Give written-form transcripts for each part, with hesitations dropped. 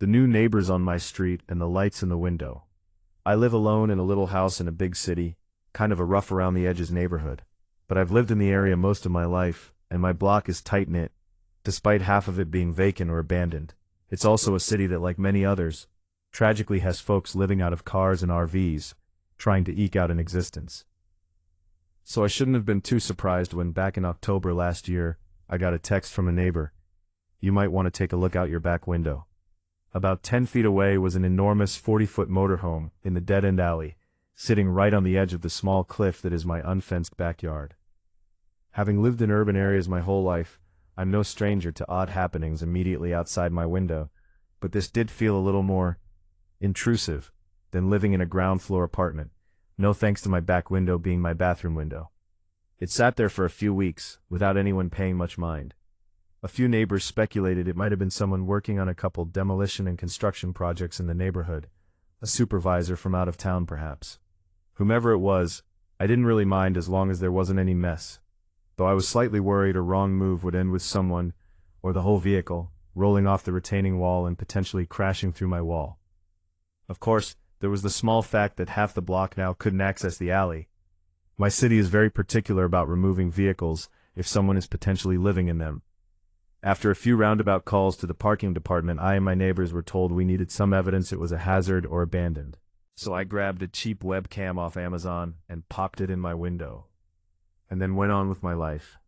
the new neighbors on my street, and the lights in the window. I live alone in a little house in a big city, kind of a rough around the edges neighborhood. But I've lived in the area most of my life, and my block is tight-knit, despite half of it being vacant or abandoned. It's also a city that, like many others, tragically has folks living out of cars and RVs, trying to eke out an existence. So I shouldn't have been too surprised when, back in October last year, I got a text from a neighbor. You might want to take a look out your back window. About 10 feet away was an enormous 40-foot motorhome in the dead-end alley, sitting right on the edge of the small cliff that is my unfenced backyard. Having lived in urban areas my whole life, I'm no stranger to odd happenings immediately outside my window, but this did feel a little more intrusive than living in a ground-floor apartment, no thanks to my back window being my bathroom window. It sat there for a few weeks, without anyone paying much mind. A few neighbors speculated it might have been someone working on a couple demolition and construction projects in the neighborhood, a supervisor from out of town perhaps. Whomever it was, I didn't really mind as long as there wasn't any mess, though I was slightly worried a wrong move would end with someone, or the whole vehicle, rolling off the retaining wall and potentially crashing through my wall. Of course, there was the small fact that half the block now couldn't access the alley. My city is very particular about removing vehicles if someone is potentially living in them. After a few roundabout calls to the parking department, I and my neighbors were told we needed some evidence it was a hazard or abandoned. So I grabbed a cheap webcam off Amazon and popped it in my window, and then went on with my life.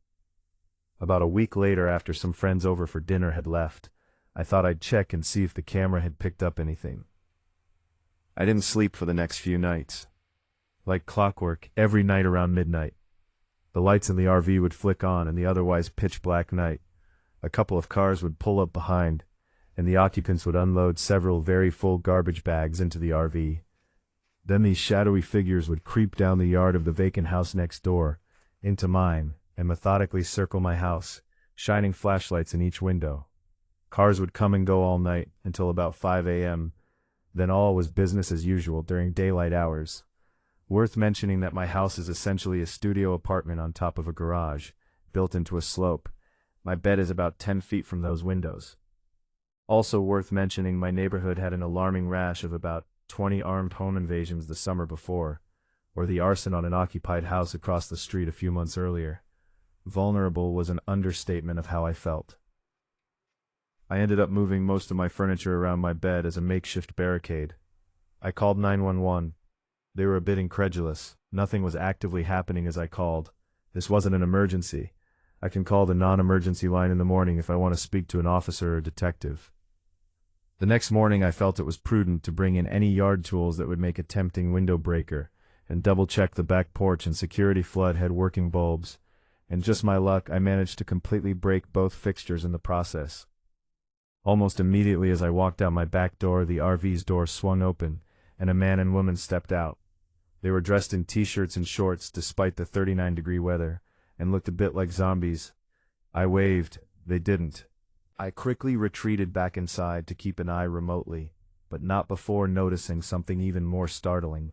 About a week later, after some friends over for dinner had left, I thought I'd check and see if the camera had picked up anything. I didn't sleep for the next few nights. Like clockwork, every night around midnight, the lights in the RV would flick on in the otherwise pitch-black night. A couple of cars would pull up behind, and the occupants would unload several very full garbage bags into the RV. Then these shadowy figures would creep down the yard of the vacant house next door, into mine, and methodically circle my house, shining flashlights in each window. Cars would come and go all night, until about 5 a.m., then all was business as usual during daylight hours. Worth mentioning that my house is essentially a studio apartment on top of a garage, built into a slope. My bed is about 10 feet from those windows. Also worth mentioning, my neighborhood had an alarming rash of about 20 armed home invasions the summer before, or the arson on an occupied house across the street a few months earlier. Vulnerable was an understatement of how I felt. I ended up moving most of my furniture around my bed as a makeshift barricade. I called 911. They were a bit incredulous. Nothing was actively happening as I called. This wasn't an emergency. I can call the non-emergency line in the morning if I want to speak to an officer or detective. The next morning I felt it was prudent to bring in any yard tools that would make a tempting window breaker, and double-check the back porch and security flood had working bulbs. And just my luck, I managed to completely break both fixtures in the process. Almost immediately as I walked out my back door, the RV's door swung open, and a man and woman stepped out. They were dressed in t-shirts and shorts despite the 39-degree weather, and looked a bit like zombies. I waved. They didn't. I quickly retreated back inside to keep an eye remotely, but not before noticing something even more startling.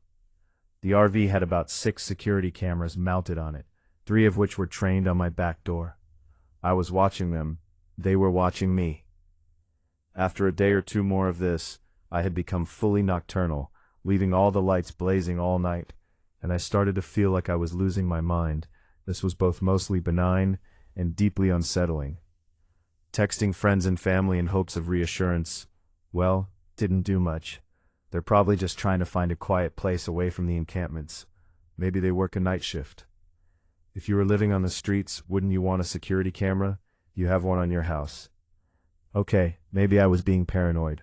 The RV had about 6 security cameras mounted on it, 3 of which were trained on my back door. I was watching them. They were watching me. After a day or two more of this, I had become fully nocturnal, leaving all the lights blazing all night, and I started to feel like I was losing my mind. This was both mostly benign and deeply unsettling. Texting friends and family in hopes of reassurance, well, didn't do much. They're probably just trying to find a quiet place away from the encampments. Maybe they work a night shift. If you were living on the streets, wouldn't you want a security camera? You have one on your house. Okay, maybe I was being paranoid.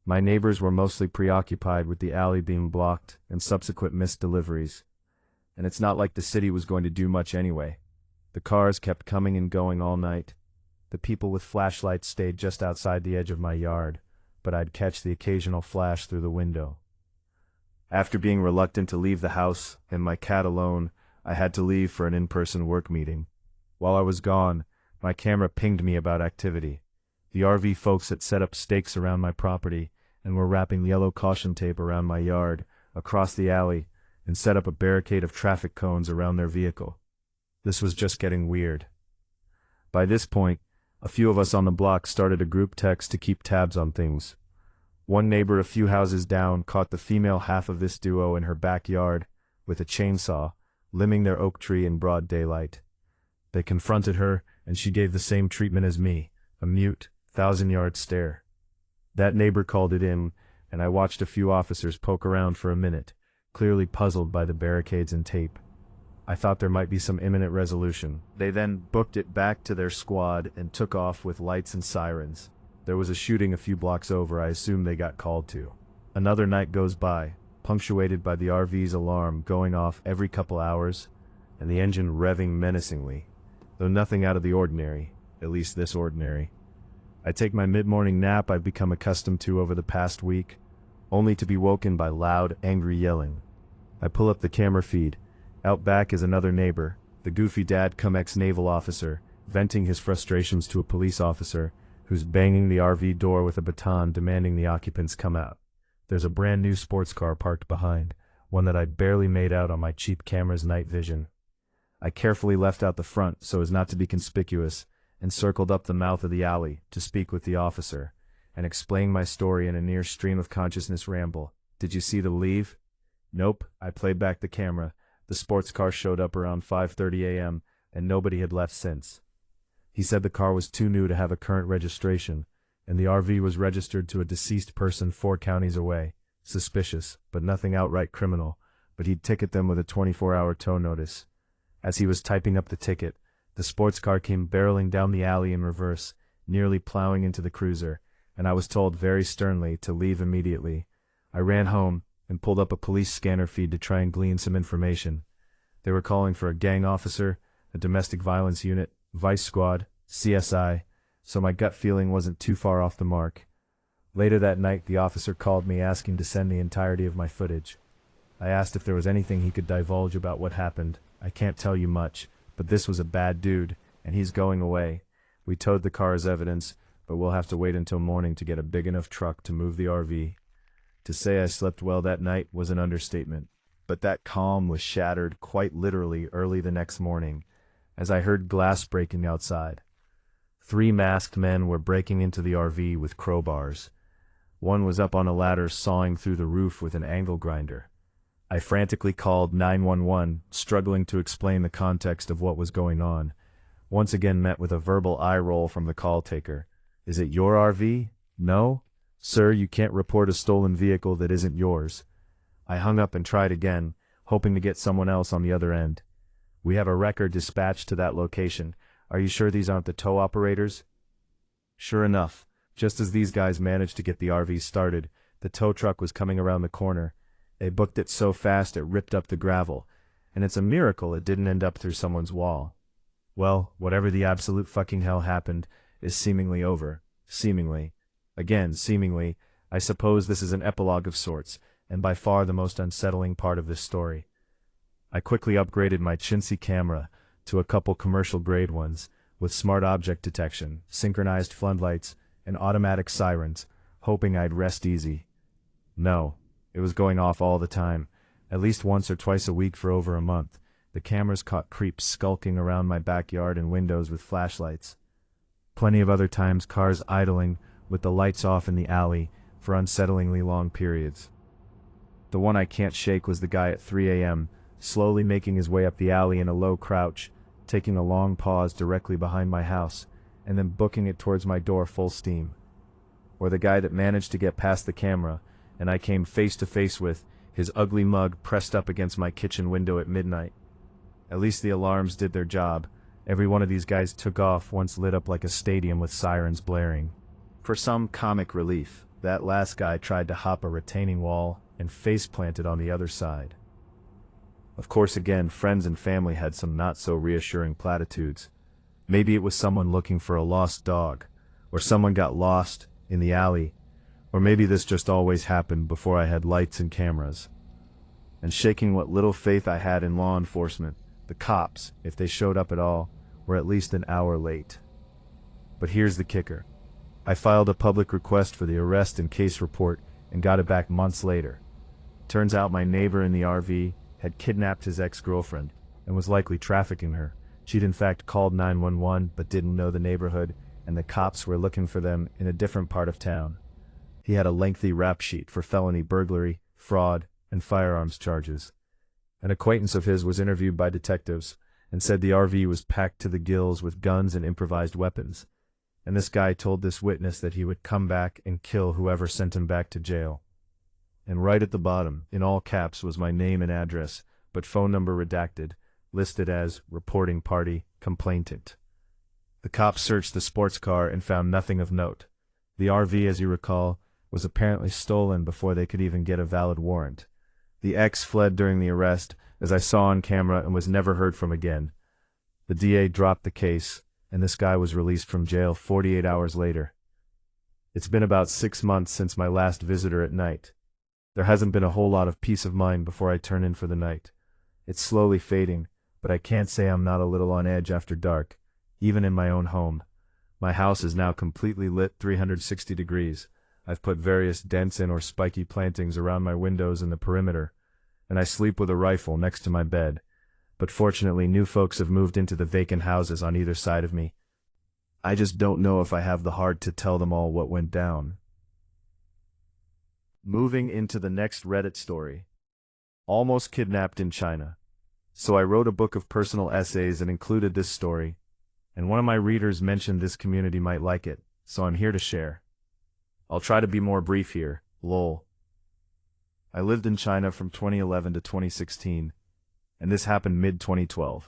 My neighbors were mostly preoccupied with the alley being blocked and subsequent missed deliveries. And it's not like the city was going to do much anyway. The cars kept coming and going all night. The people with flashlights stayed just outside the edge of my yard, but I'd catch the occasional flash through the window. After being reluctant to leave the house and my cat alone, I had to leave for an in-person work meeting. While I was gone, my camera pinged me about activity. The RV folks had set up stakes around my property and were wrapping yellow caution tape around my yard, across the alley, and set up a barricade of traffic cones around their vehicle. This was just getting weird. By this point, a few of us on the block started a group text to keep tabs on things. One neighbor a few houses down caught the female half of this duo in her backyard with a chainsaw, limbing their oak tree in broad daylight. They confronted her, and she gave the same treatment as me, a mute, thousand-yard stare. That neighbor called it in, and I watched a few officers poke around for a minute, clearly puzzled by the barricades and tape. I thought there might be some imminent resolution. They then booked it back to their squad and took off with lights and sirens. There was a shooting a few blocks over. I assume they got called to. Another night goes by, punctuated by the RV's alarm going off every couple hours, and the engine revving menacingly, though nothing out of the ordinary, at least this ordinary. I take my mid-morning nap I've become accustomed to over the past week, only to be woken by loud, angry yelling. I pull up the camera feed. Out back is another neighbor, the goofy dad-cum ex-naval officer, venting his frustrations to a police officer, who's banging the RV door with a baton demanding the occupants come out. There's a brand new sports car parked behind, one that I barely made out on my cheap camera's night vision. I carefully left out the front so as not to be conspicuous, and circled up the mouth of the alley to speak with the officer, and explain my story in a near stream of consciousness ramble. Did you see the leave? Nope, I played back the camera. The sports car showed up around 5:30 a.m., and nobody had left since. He said the car was too new to have a current registration, and the RV was registered to a deceased person 4 counties away. Suspicious, but nothing outright criminal, but he'd ticket them with a 24-hour tow notice. As he was typing up the ticket, the sports car came barreling down the alley in reverse, nearly plowing into the cruiser, and I was told very sternly to leave immediately. I ran home and pulled up a police scanner feed to try and glean some information. They were calling for a gang officer, a domestic violence unit, vice squad, CSI, so my gut feeling wasn't too far off the mark. Later that night, the officer called me asking to send the entirety of my footage. I asked if there was anything he could divulge about what happened. I can't tell you much, but this was a bad dude, and he's going away. We towed the car as evidence, but we'll have to wait until morning to get a big enough truck to move the RV. To say I slept well that night was an understatement, but that calm was shattered quite literally early the next morning, as I heard glass breaking outside. 3 masked men were breaking into the RV with crowbars. One was up on a ladder sawing through the roof with an angle grinder. I frantically called 911, struggling to explain the context of what was going on. Once again met with a verbal eye roll from the call taker. Is it your RV? No? Sir, you can't report a stolen vehicle that isn't yours. I hung up and tried again, hoping to get someone else on the other end. We have a wrecker dispatched to that location. Are you sure these aren't the tow operators? Sure enough, just as these guys managed to get the RV started, the tow truck was coming around the corner. They booked it so fast it ripped up the gravel, and it's a miracle it didn't end up through someone's wall. Well, whatever the absolute fucking hell happened is seemingly over. Seemingly. Again, seemingly, I suppose this is an epilogue of sorts, and by far the most unsettling part of this story. I quickly upgraded my chintzy camera to a couple commercial-grade ones, with smart object detection, synchronized floodlights, and automatic sirens, hoping I'd rest easy. No, it was going off all the time, at least once or twice a week for over a month. The cameras caught creeps skulking around my backyard and windows with flashlights. Plenty of other times cars idling, with the lights off in the alley, for unsettlingly long periods. The one I can't shake was the guy at 3 a.m., slowly making his way up the alley in a low crouch, taking a long pause directly behind my house, and then booking it towards my door full steam. Or the guy that managed to get past the camera, and I came face to face with, his ugly mug pressed up against my kitchen window at midnight. At least the alarms did their job. Every one of these guys took off once lit up like a stadium with sirens blaring. For some comic relief, that last guy tried to hop a retaining wall and face-planted on the other side. Of course, again, friends and family had some not-so-reassuring platitudes. Maybe it was someone looking for a lost dog, or someone got lost in the alley, or maybe this just always happened before I had lights and cameras. And shaking what little faith I had in law enforcement, the cops, if they showed up at all, were at least an hour late. But here's the kicker. I filed a public request for the arrest and case report and got it back months later. Turns out my neighbor in the RV had kidnapped his ex-girlfriend and was likely trafficking her. She'd in fact called 911 but didn't know the neighborhood, and the cops were looking for them in a different part of town. He had a lengthy rap sheet for felony burglary, fraud, and firearms charges. An acquaintance of his was interviewed by detectives and said the RV was packed to the gills with guns and improvised weapons. And this guy told this witness that he would come back and kill whoever sent him back to jail. And right at the bottom, in all caps, was my name and address, but phone number redacted, listed as reporting party, complainant. The cops searched the sports car and found nothing of note. The RV, as you recall, was apparently stolen before they could even get a valid warrant. The ex fled during the arrest, as I saw on camera, and was never heard from again. The DA dropped the case, and this guy was released from jail 48 hours later. It's been about 6 months since my last visitor at night. There hasn't been a whole lot of peace of mind before I turn in for the night. It's slowly fading, but I can't say I'm not a little on edge after dark, even in my own home. My house is now completely lit 360 degrees. I've put various dents in or spiky plantings around my windows and the perimeter, and I sleep with a rifle next to my bed. But fortunately, new folks have moved into the vacant houses on either side of me. I just don't know if I have the heart to tell them all what went down. Moving into the next Reddit story. Almost kidnapped in China. So I wrote a book of personal essays and included this story, and one of my readers mentioned this community might like it, so I'm here to share. I'll try to be more brief here, lol. I lived in China from 2011 to 2016, and this happened mid-2012.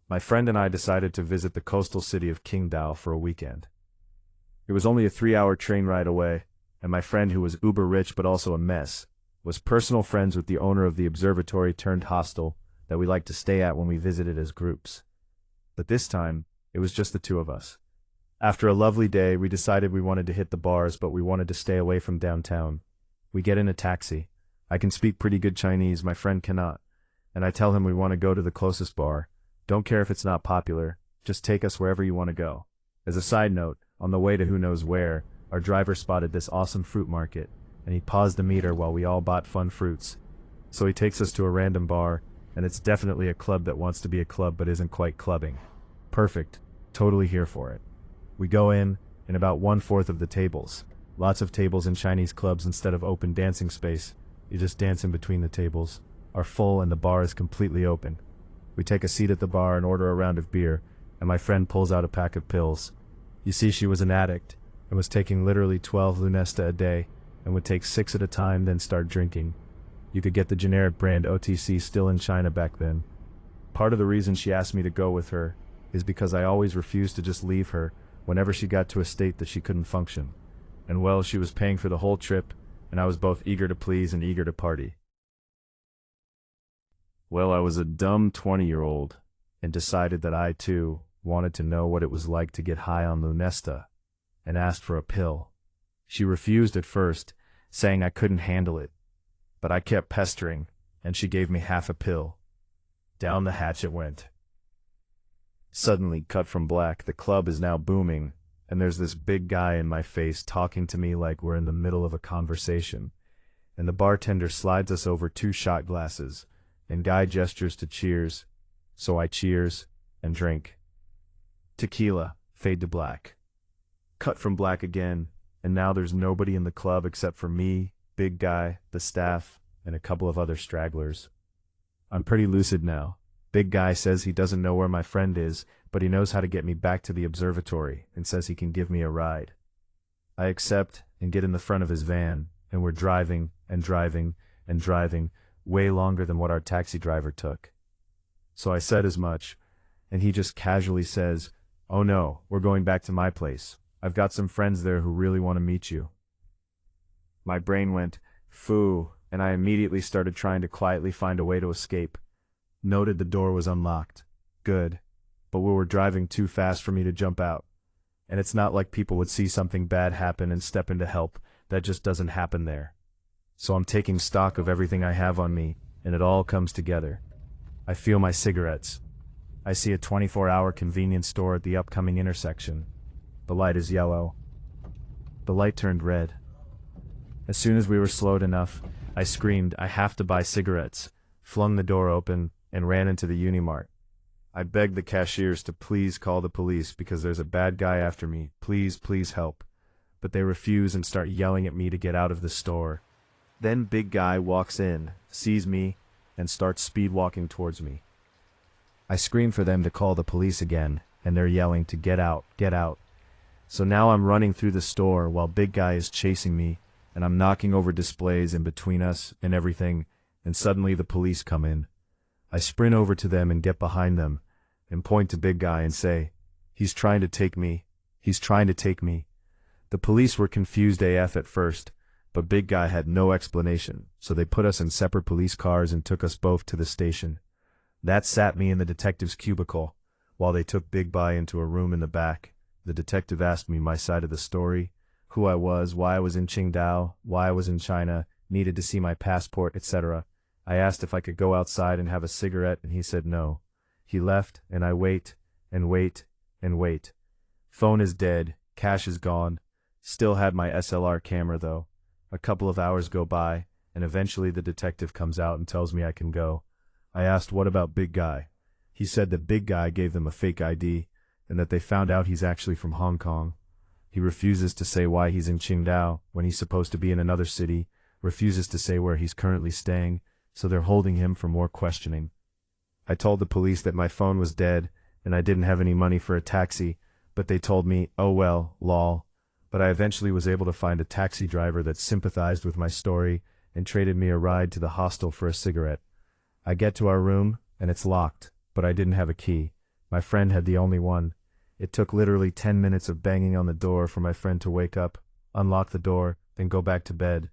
My friend and I decided to visit the coastal city of Qingdao for a weekend. It was only a 3-hour train ride away, and my friend, who was uber rich but also a mess, was personal friends with the owner of the observatory turned hostel that we liked to stay at when we visited as groups. But this time, it was just the two of us. After a lovely day, we decided we wanted to hit the bars, but we wanted to stay away from downtown. We get in a taxi. I can speak pretty good Chinese, my friend cannot, and I tell him we want to go to the closest bar. Don't care if it's not popular, just take us wherever you want to go. As a side note, on the way to who knows where, our driver spotted this awesome fruit market, and he paused the meter while we all bought fun fruits. So he takes us to a random bar, and it's definitely a club that wants to be a club but isn't quite clubbing. Perfect. Totally here for it. We go in about 1/4 of the tables. Lots of tables in Chinese clubs instead of open dancing space. You just dance in between the tables. Are full and the bar is completely open. We take a seat at the bar and order a round of beer, and my friend pulls out a pack of pills. You see, she was an addict and was taking literally 12 lunesta a day and would take 6 at a time, then start drinking. You could get the generic brand OTC still in China back then. Part of the reason she asked me to go with her is because I always refused to just leave her whenever she got to a state that she couldn't function. And well, she was paying for the whole trip, and I was both eager to please and eager to party. Well, I was a dumb 20-year-old and decided that I, too, wanted to know what it was like to get high on Lunesta, and asked for a pill. She refused at first, saying I couldn't handle it, but I kept pestering, and she gave me half a pill. Down the hatch it went. Suddenly, cut from black, the club is now booming, and there's this big guy in my face talking to me like we're in the middle of a conversation, and the bartender slides us over 2 shot glasses, and guy gestures to cheers, so I cheers and drink. Tequila, fade to black. Cut from black again, and now there's nobody in the club except for me, big guy, the staff, and a couple of other stragglers. I'm pretty lucid now. Big guy says he doesn't know where my friend is, but he knows how to get me back to the observatory and says he can give me a ride. I accept and get in the front of his van, and we're driving and driving and driving, way longer than what our taxi driver took. So I said as much, and he just casually says, "Oh no, we're going back to my place. I've got some friends there who really want to meet you." My brain went, "Phoo," and I immediately started trying to quietly find a way to escape. Noted the door was unlocked. Good. But we were driving too fast for me to jump out. And it's not like people would see something bad happen and step in to help. That just doesn't happen there. So I'm taking stock of everything I have on me, and it all comes together. I feel my cigarettes. I see a 24-hour convenience store at the upcoming intersection. The light is yellow. The light turned red. As soon as we were slowed enough, I screamed, "I have to buy cigarettes," flung the door open, and ran into the Unimart. I begged the cashiers to please call the police because there's a bad guy after me. Please, please help. but they refuse and start yelling at me to get out of the store. Then big guy walks in, sees me, and starts speed walking towards me. I scream for them to call the police again, and they're yelling to get out, get out. So now I'm running through the store while big guy is chasing me, and I'm knocking over displays in between us and everything, and suddenly the police come in. I sprint over to them and get behind them, and point to big guy and say, "He's trying to take me. He's trying to take me." The police were confused AF at first, but big guy had no explanation, so they put us in separate police cars and took us both to the station. That sat me in the detective's cubicle, while they took big guy into a room in the back. The detective asked me my side of the story, who I was, why I was in Qingdao, why I was in China, needed to see my passport, etc. I asked if I could go outside and have a cigarette, and he said no. He left, and I wait, and wait, and wait. Phone is dead, cash is gone. Still had my SLR camera though. A couple of hours go by, and eventually the detective comes out and tells me I can go. I asked what about big guy. He said that big guy gave them a fake ID, and that they found out he's actually from Hong Kong. He refuses to say why he's in Qingdao when he's supposed to be in another city, refuses to say where he's currently staying, so they're holding him for more questioning. I told the police that my phone was dead, and I didn't have any money for a taxi, but they told me, oh well, lol. But I eventually was able to find a taxi driver that sympathized with my story and traded me a ride to the hostel for a cigarette. I get to our room, and it's locked, but I didn't have a key. My friend had the only one. It took literally 10 minutes of banging on the door for my friend to wake up, unlock the door, then go back to bed.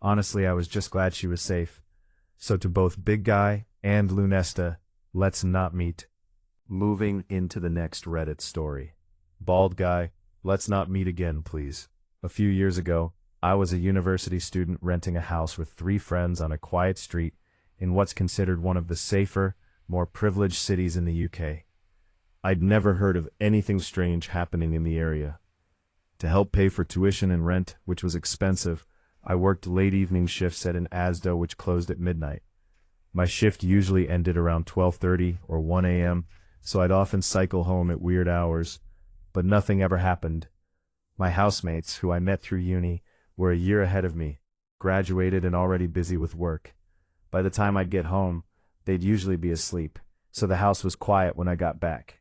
Honestly, I was just glad she was safe. So to both Big Guy and Lunesta, let's not meet. Moving into the next Reddit story. Bald Guy, let's not meet again, please. A few years ago, I was a university student renting a house with 3 friends on a quiet street in what's considered one of the safer, more privileged cities in the UK. I'd never heard of anything strange happening in the area. To help pay for tuition and rent, which was expensive, I worked late evening shifts at an ASDA which closed at midnight. My shift usually ended around 12:30 or 1 a.m., so I'd often cycle home at weird hours, but nothing ever happened. My housemates, who I met through uni, were a year ahead of me, graduated and already busy with work. By the time I'd get home, they'd usually be asleep, so the house was quiet when I got back.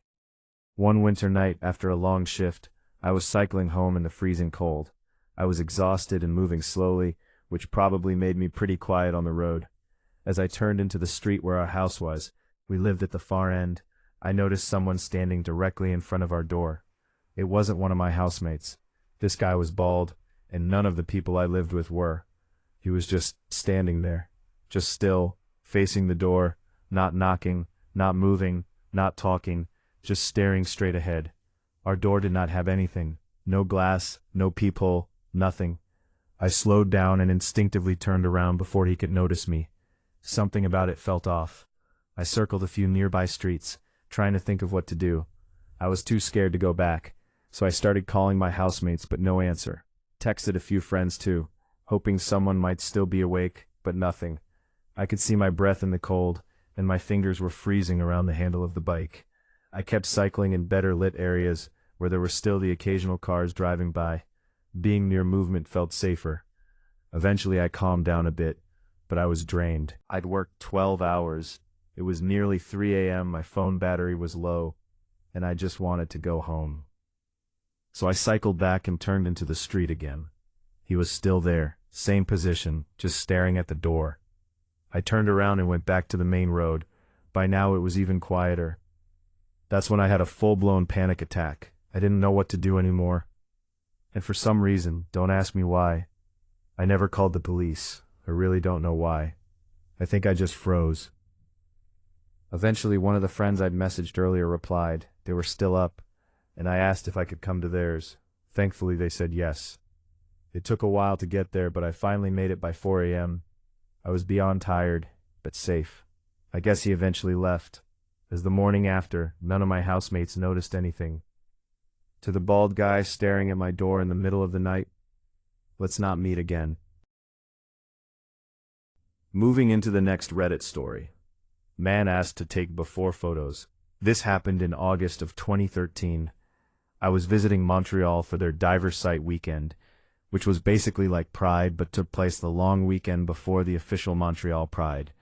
One winter night, after a long shift, I was cycling home in the freezing cold. I was exhausted and moving slowly, which probably made me pretty quiet on the road. As I turned into the street where our house was, we lived at the far end, I noticed someone standing directly in front of our door. It wasn't one of my housemates. This guy was bald, and none of the people I lived with were. He was just standing there, just still, facing the door, not knocking, not moving, not talking, just staring straight ahead. Our door did not have anything. No glass, no peephole, nothing. I slowed down and instinctively turned around before he could notice me. Something about it felt off. I circled a few nearby streets, trying to think of what to do. I was too scared to go back, so I started calling my housemates, but no answer. Texted a few friends too, hoping someone might still be awake, but nothing. I could see my breath in the cold, and my fingers were freezing around the handle of the bike. I kept cycling in better lit areas, where there were still the occasional cars driving by. Being near movement felt safer. Eventually I calmed down a bit, but I was drained. I'd worked 12 hours. It was nearly 3 a.m., my phone battery was low, and I just wanted to go home. So I cycled back and turned into the street again. He was still there, same position, just staring at the door. I turned around and went back to the main road. By now it was even quieter. That's when I had a full-blown panic attack. I didn't know what to do anymore. And for some reason, don't ask me why, I never called the police. I really don't know why. I think I just froze. Eventually, one of the friends I'd messaged earlier replied. They were still up, and I asked if I could come to theirs. Thankfully, they said yes. It took a while to get there, but I finally made it by 4 a.m. I was beyond tired, but safe. I guess he eventually left. As the morning after, none of my housemates noticed anything. To the bald guy staring at my door in the middle of the night, let's not meet again. Moving into the next Reddit story. Man asked to take before photos. This happened in August of 2013. I was visiting Montreal for their diver site weekend, which was basically like Pride but took place the long weekend before the official Montreal Pride.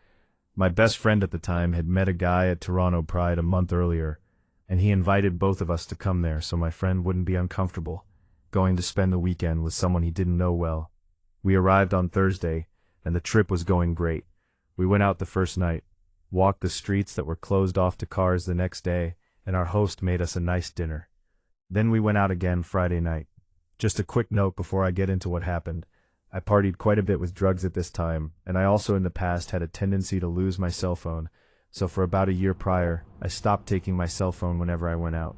My best friend at the time had met a guy at Toronto Pride a month earlier, and he invited both of us to come there so my friend wouldn't be uncomfortable going to spend the weekend with someone he didn't know well. We arrived on Thursday, and the trip was going great. We went out the first night, walked the streets that were closed off to cars the next day, and our host made us a nice dinner. Then we went out again Friday night. Just a quick note before I get into what happened. I partied quite a bit with drugs at this time, and I also in the past had a tendency to lose my cell phone, so for about a year prior, I stopped taking my cell phone whenever I went out.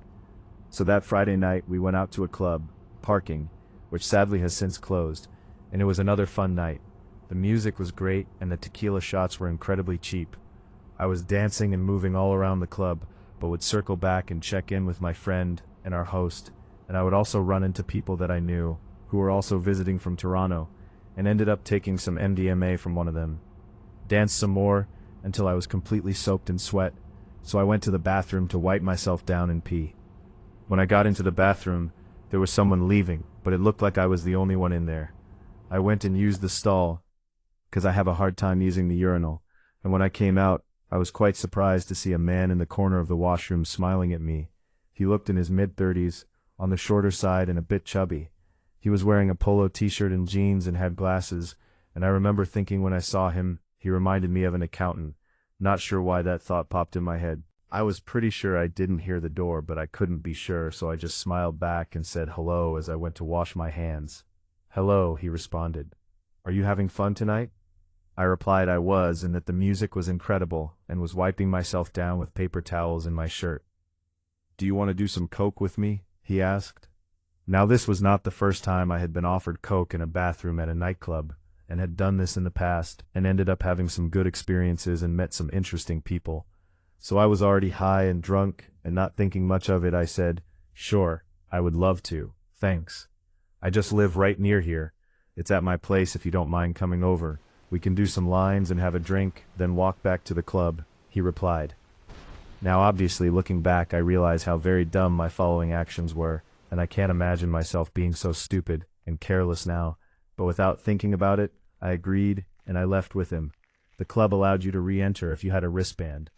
So that Friday night, we went out to a club, Parking, which sadly has since closed, and it was another fun night. The music was great, and the tequila shots were incredibly cheap. I was dancing and moving all around the club, but would circle back and check in with my friend and our host, and I would also run into people that I knew, who were also visiting from Toronto, and ended up taking some MDMA from one of them. Danced some more, until I was completely soaked in sweat, so I went to the bathroom to wipe myself down and pee. When I got into the bathroom, there was someone leaving, but it looked like I was the only one in there. I went and used the stall, because I have a hard time using the urinal, and when I came out, I was quite surprised to see a man in the corner of the washroom smiling at me. He looked in his mid-30s, on the shorter side and a bit chubby. He was wearing a polo t-shirt and jeans and had glasses, and I remember thinking when I saw him, he reminded me of an accountant. Not sure why that thought popped in my head. I was pretty sure I didn't hear the door, but I couldn't be sure, so I just smiled back and said hello as I went to wash my hands. "Hello," he responded. "Are you having fun tonight?" I replied I was, and that the music was incredible, and was wiping myself down with paper towels in my shirt. "Do you want to do some coke with me?" he asked. Now this was not the first time I had been offered coke in a bathroom at a nightclub, and had done this in the past, and ended up having some good experiences and met some interesting people. So I was already high and drunk, and not thinking much of it, I said, "Sure, I would love to, thanks. I just live right near here. It's at my place if you don't mind coming over. We can do some lines and have a drink, then walk back to the club," he replied. Now obviously looking back I realize how very dumb my following actions were, and I can't imagine myself being so stupid and careless now, but without thinking about it, I agreed and I left with him. The club allowed you to re-enter if you had a wristband.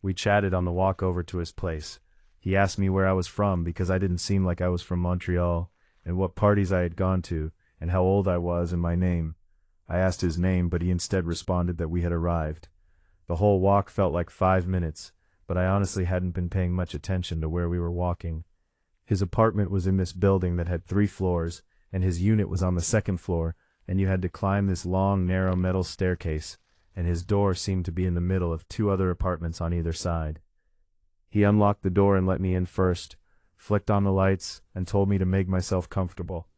We chatted on the walk over to his place. He asked me where I was from because I didn't seem like I was from Montreal, and what parties I had gone to, and how old I was and my name. I asked his name, but he instead responded that we had arrived. The whole walk felt like 5 minutes, but I honestly hadn't been paying much attention to where we were walking. His apartment was in this building that had 3 floors, and his unit was on the 2nd floor, and you had to climb this long, narrow metal staircase, and his door seemed to be in the middle of 2 other apartments on either side. He unlocked the door and let me in first, flicked on the lights, and told me to make myself comfortable.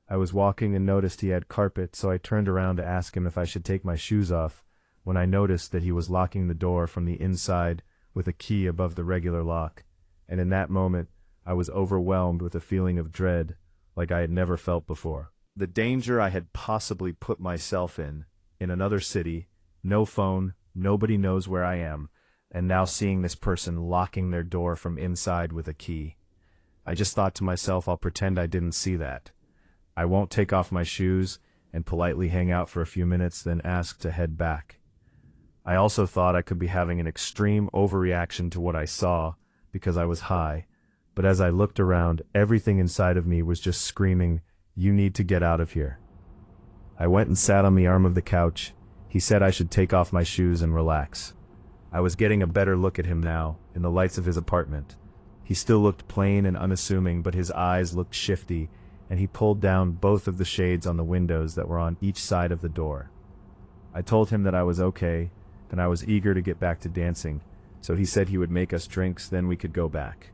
I was walking and noticed he had carpet, so I turned around to ask him if I should take my shoes off, when I noticed that he was locking the door from the inside with a key above the regular lock, and in that moment, I was overwhelmed with a feeling of dread, like I had never felt before. The danger I had possibly put myself in another city, no phone, nobody knows where I am, and now seeing this person locking their door from inside with a key. I just thought to myself, I'll pretend I didn't see that. I won't take off my shoes and politely hang out for a few minutes, then ask to head back. I also thought I could be having an extreme overreaction to what I saw because I was high, but as I looked around, everything inside of me was just screaming, "You need to get out of here." I went and sat on the arm of the couch. He said I should take off my shoes and relax. I was getting a better look at him now, in the lights of his apartment. He still looked plain and unassuming, but his eyes looked shifty, and he pulled down both of the shades on the windows that were on each side of the door. I told him that I was okay, and I was eager to get back to dancing, so he said he would make us drinks, then we could go back.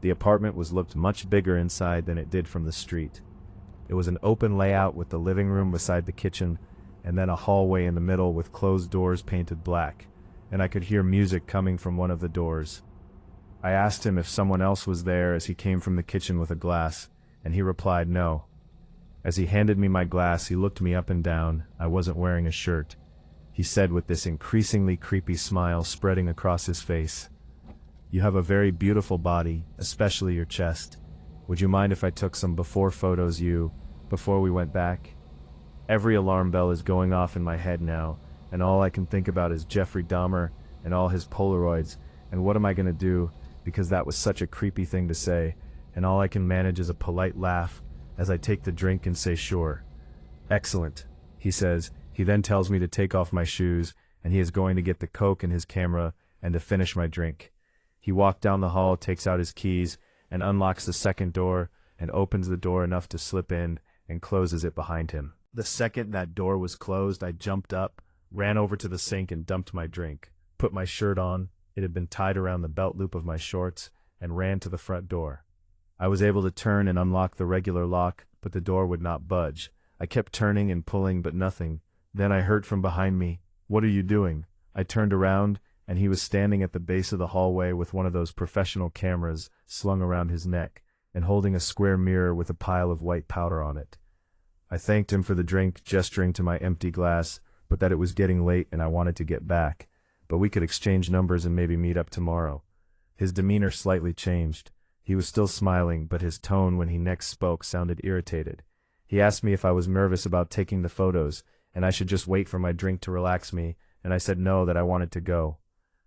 The apartment looked much bigger inside than it did from the street. It was an open layout with the living room beside the kitchen, and then a hallway in the middle with closed doors painted black, and I could hear music coming from one of the doors. I asked him if someone else was there as he came from the kitchen with a glass, and he replied no. As he handed me my glass, he looked me up and down. I wasn't wearing a shirt. He said with this increasingly creepy smile spreading across his face, "You have a very beautiful body, especially your chest. Would you mind if I took some before photos before we went back. Every alarm bell is going off in my head now, and all I can think about is Jeffrey Dahmer and all his Polaroids, and what am I gonna do, because that was such a creepy thing to say, and all I can manage is a polite laugh as I take the drink and say sure. Excellent, he says. He then tells me to take off my shoes, and he is going to get the Coke and his camera and to finish my drink. He walked down the hall, takes out his keys, and unlocks the second door, and opens the door enough to slip in, and closes it behind him. The second that door was closed, I jumped up, ran over to the sink and dumped my drink, put my shirt on, it had been tied around the belt loop of my shorts, and ran to the front door. I was able to turn and unlock the regular lock, but the door would not budge. I kept turning and pulling, but nothing. Then I heard from behind me, "What are you doing?" I turned around, and he was standing at the base of the hallway with one of those professional cameras slung around his neck, and holding a square mirror with a pile of white powder on it. I thanked him for the drink, gesturing to my empty glass, but that it was getting late and I wanted to get back, but we could exchange numbers and maybe meet up tomorrow. His demeanor slightly changed. He was still smiling, but his tone when he next spoke sounded irritated. He asked me if I was nervous about taking the photos, and I should just wait for my drink to relax me, and I said no, that I wanted to go.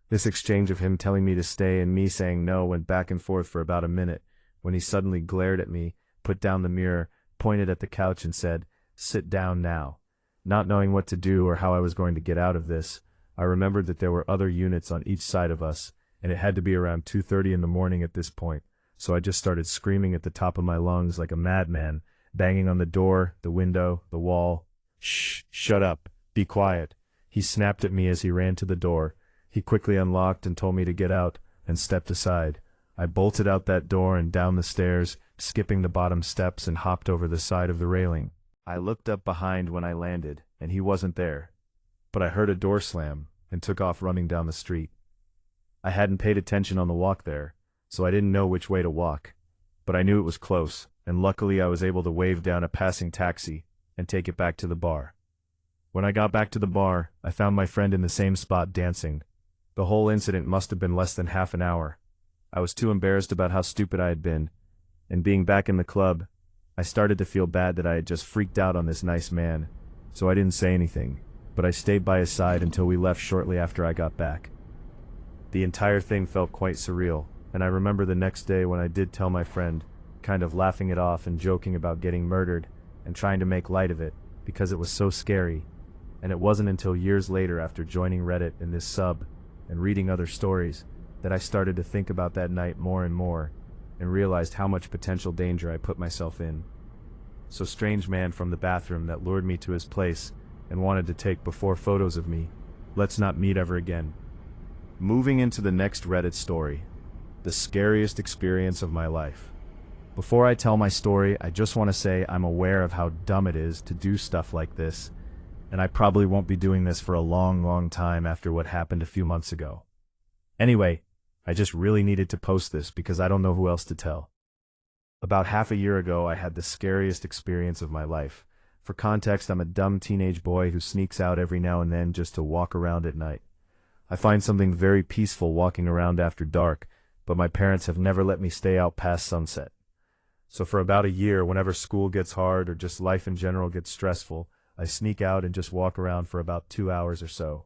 This exchange of him telling me to stay and me saying no went back and forth for about a minute, when he suddenly glared at me, put down the mirror, pointed at the couch and said, "Sit down now." Not knowing what to do or how I was going to get out of this, I remembered that there were other units on each side of us, and it had to be around 2:30 in the morning at this point, so I just started screaming at the top of my lungs like a madman, banging on the door, the window, the wall. "Shh, shut up, be quiet." He snapped at me as he ran to the door. He quickly unlocked and told me to get out, and stepped aside. I bolted out that door and down the stairs, skipping the bottom steps, and hopped over the side of the railing. I looked up behind when I landed, and he wasn't there. But I heard a door slam, and took off running down the street. I hadn't paid attention on the walk there, so I didn't know which way to walk. But I knew it was close, and luckily I was able to wave down a passing taxi and take it back to the bar. When I got back to the bar, I found my friend in the same spot dancing. The whole incident must have been less than half an hour. I was too embarrassed about how stupid I had been, and being back in the club, I started to feel bad that I had just freaked out on this nice man, so I didn't say anything, but I stayed by his side until we left shortly after I got back. The entire thing felt quite surreal, and I remember the next day when I did tell my friend, kind of laughing it off and joking about getting murdered and trying to make light of it because it was so scary, and it wasn't until years later after joining Reddit in this sub and reading other stories that I started to think about that night more and more and realized how much potential danger I put myself in. So strange man from the bathroom that lured me to his place and wanted to take before photos of me. Let's not meet ever again. Moving into the next Reddit story, the scariest experience of my life. Before I tell my story, I just want to say I'm aware of how dumb it is to do stuff like this, and I probably won't be doing this for a long, long time after what happened a few months ago. Anyway, I just really needed to post this because I don't know who else to tell. About half a year ago, I had the scariest experience of my life. For context, I'm a dumb teenage boy who sneaks out every now and then just to walk around at night. I find something very peaceful walking around after dark, but my parents have never let me stay out past sunset. So for about a year, whenever school gets hard or just life in general gets stressful, I sneak out and just walk around for about 2 hours or so.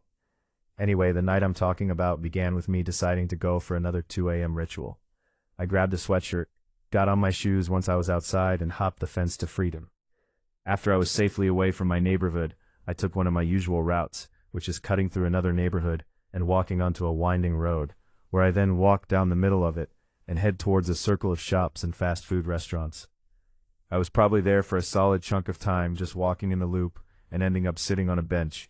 Anyway, the night I'm talking about began with me deciding to go for another 2 a.m. ritual. I grabbed a sweatshirt, got on my shoes once I was outside, and hopped the fence to freedom. After I was safely away from my neighborhood, I took one of my usual routes, which is cutting through another neighborhood and walking onto a winding road, where I then walk down the middle of it and head towards a circle of shops and fast food restaurants. I was probably there for a solid chunk of time, just walking in the loop and ending up sitting on a bench.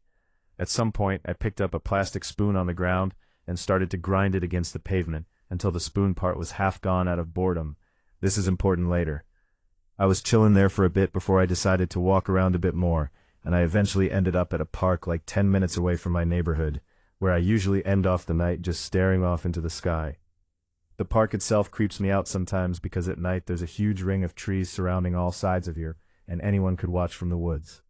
At some point, I picked up a plastic spoon on the ground and started to grind it against the pavement until the spoon part was half gone out of boredom. This is important later. I was chilling there for a bit before I decided to walk around a bit more, and I eventually ended up at a park like 10 minutes away from my neighborhood, where I usually end off the night just staring off into the sky. The park itself creeps me out sometimes because at night there's a huge ring of trees surrounding all sides of you, and anyone could watch from the woods.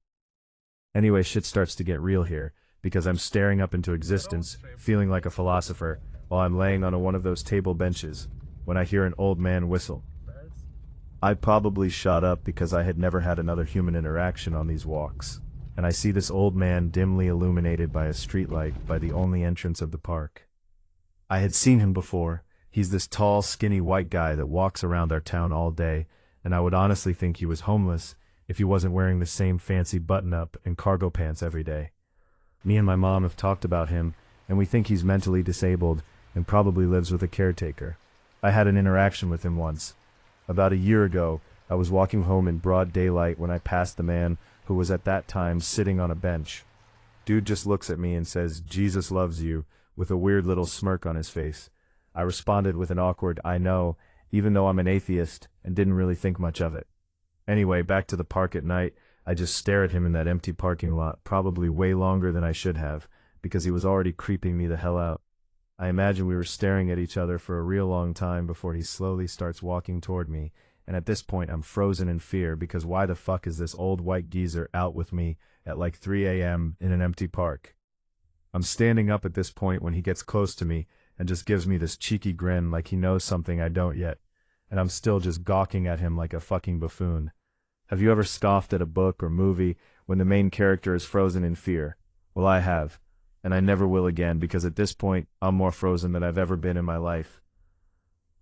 Anyway, shit starts to get real here, because I'm staring up into existence, feeling like a philosopher, while I'm laying on one of those table benches, when I hear an old man whistle. I probably shot up because I had never had another human interaction on these walks. And I see this old man dimly illuminated by a streetlight by the only entrance of the park. I had seen him before. He's this tall, skinny white guy that walks around our town all day, and I would honestly think he was homeless if he wasn't wearing the same fancy button-up and cargo pants every day. Me and my mom have talked about him, and we think he's mentally disabled and probably lives with a caretaker. I had an interaction with him once. About a year ago, I was walking home in broad daylight when I passed the man who was at that time sitting on a bench. Dude just looks at me and says, "Jesus loves you," with a weird little smirk on his face. I responded with an awkward, "I know," even though I'm an atheist, and didn't really think much of it. Anyway, back to the park at night, I just stare at him in that empty parking lot, probably way longer than I should have, because he was already creeping me the hell out. I imagine we were staring at each other for a real long time before he slowly starts walking toward me, and at this point I'm frozen in fear because why the fuck is this old white geezer out with me at like 3 a.m. in an empty park? I'm standing up at this point when he gets close to me and just gives me this cheeky grin like he knows something I don't yet, and I'm still just gawking at him like a fucking buffoon. Have you ever scoffed at a book or movie when the main character is frozen in fear? Well, I have. And I never will again because at this point, I'm more frozen than I've ever been in my life.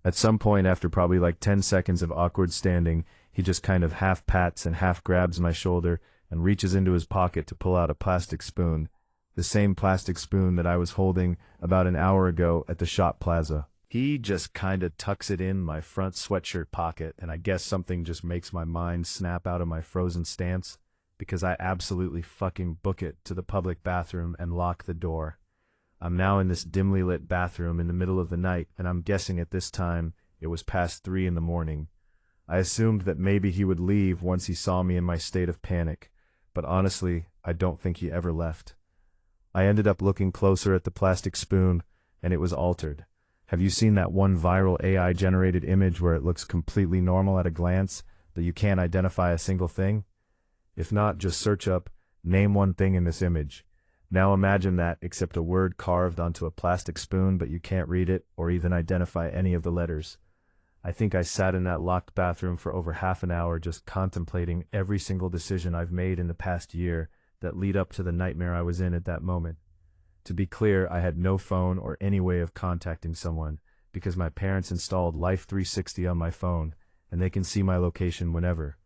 At some point after probably like 10 seconds of awkward standing, he just kind of half pats and half grabs my shoulder and reaches into his pocket to pull out a plastic spoon. The same plastic spoon that I was holding about an hour ago at the shop plaza. He just kinda tucks it in my front sweatshirt pocket, and I guess something just makes my mind snap out of my frozen stance, because I absolutely fucking book it to the public bathroom and lock the door. I'm now in this dimly lit bathroom in the middle of the night, and I'm guessing at this time it was past 3 in the morning. I assumed that maybe he would leave once he saw me in my state of panic, but honestly, I don't think he ever left. I ended up looking closer at the plastic spoon, and it was altered. Have you seen that one viral AI-generated image where it looks completely normal at a glance, but you can't identify a single thing? If not, just search up, "name one thing in this image." Now imagine that, except a word carved onto a plastic spoon, but you can't read it or even identify any of the letters. I think I sat in that locked bathroom for over half an hour just contemplating every single decision I've made in the past year that lead up to the nightmare I was in at that moment. To be clear, I had no phone or any way of contacting someone, because my parents installed Life 360 on my phone, and they can see my location whenever.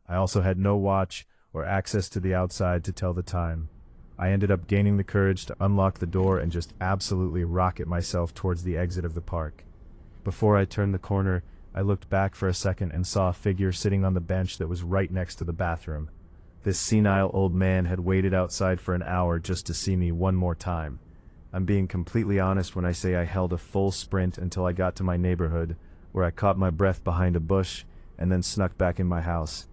I also had no watch or access to the outside to tell the time. I ended up gaining the courage to unlock the door and just absolutely rocket myself towards the exit of the park. Before I turned the corner, I looked back for a second and saw a figure sitting on the bench that was right next to the bathroom. This senile old man had waited outside for an hour just to see me one more time. I'm being completely honest when I say I held a full sprint until I got to my neighborhood, where I caught my breath behind a bush and then snuck back in my house.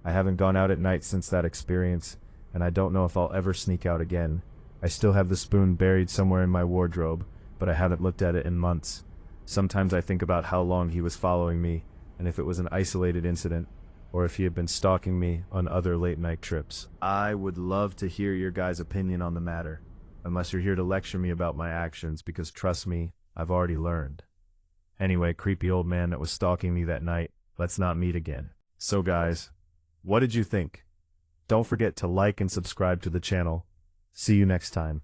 I haven't gone out at night since that experience, and I don't know if I'll ever sneak out again. I still have the spoon buried somewhere in my wardrobe, but I haven't looked at it in months. Sometimes I think about how long he was following me, and if it was an isolated incident, or if he had been stalking me on other late-night trips. I would love to hear your guys' opinion on the matter, unless you're here to lecture me about my actions, because trust me, I've already learned. Anyway, creepy old man that was stalking me that night, let's not meet again. So guys, what did you think? Don't forget to like and subscribe to the channel. See you next time.